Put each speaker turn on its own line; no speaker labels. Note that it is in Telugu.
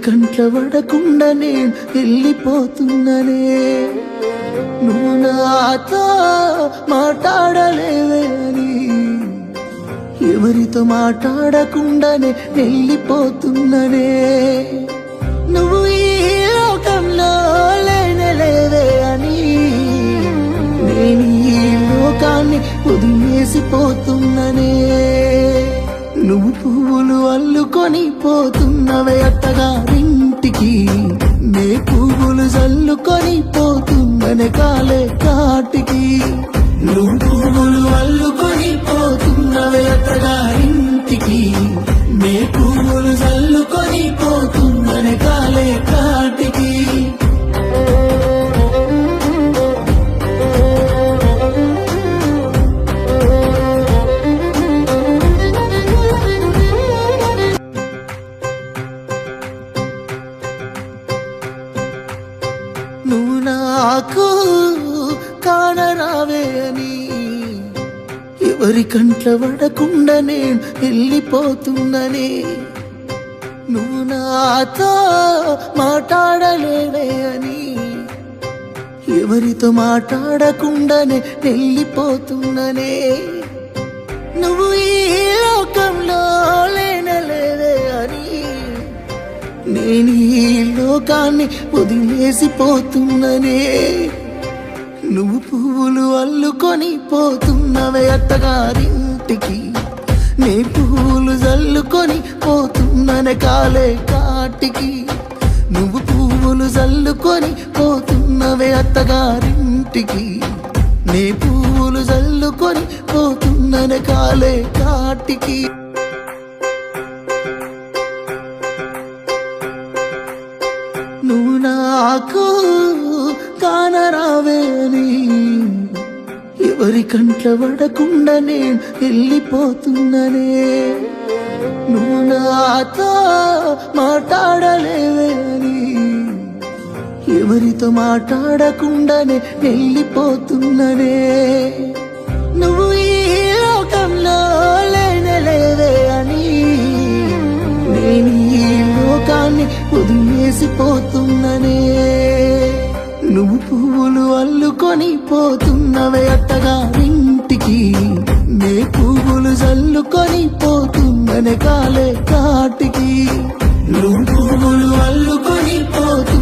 కంట్ల పడకుండా నేను వెళ్ళిపోతున్ననే నువ్వు నాతో మాట్లాడలేవే అని ఎవరితో మాట్లాడకుండానే వెళ్ళిపోతున్ననే నువ్వు ఈ లోకంలో లేనలేవే అని నేను ఈ లోకాన్ని వదిలేసిపోతున్ననే నువ్వు పువ్వులు అల్లుకొని పోతున్నవే అత్తగారింటికి నే పువ్వులు జల్లుకొని పోతున్ననే కాలే కాటికి నువ్వు పువ్వులు అల్లుకొని పోతున్నవే అత్తగారింటికి నే పువ్వులు జల్లుకొని పోతున్ననే కాలే కాటికి నువ్వు నాకు కానరావే అని ఎవరి కంట్ల పడకుండా నేను వెళ్ళిపోతున్ననే నువ్వు నాతో మాట్లాడలేవే అని ఎవరితో మాట్లాడకుండానే వెళ్ళిపోతున్ననే నువ్వు ఈ లోకంలో లేనలేవే అని నేను ఈ లోకాన్ని వదిలేసిపోతున్ననే నువ్వు పువ్వులు అల్లుకొని పోతున్నవే అత్తగారింటికి నే పువ్వులు జల్లుకొని పోతున్ననే కాలే కాటికి నువ్వు పువ్వులు జల్లుకొని పోతున్నవే అత్తగారింటికి నే పువ్వులు జల్లుకొని పోతున్ననే కాలే కాటికి నువ్వు నాకు కానరావే అని ఎవరి కంట్ల పడకుండా నేను వెళ్ళిపోతున్ననే నువ్వు నాతో మాట్లాడలేవే అని ఎవరితో మాట్లాడకుండానే వెళ్ళిపోతున్ననే నువ్వు ఈ లోకంలో లేనలేవే అని నేను ఈ లోకాన్ని వదిలేసిపోతున్ననే నువ్వు పువ్వులు అల్లుకొని పోతున్నవే అత్తగారింటికి నే పువ్వులు జల్లుకొని పోతున్ననే కాలే కాటికి నువ్వు పువ్వులు అల్లుకొని పోతు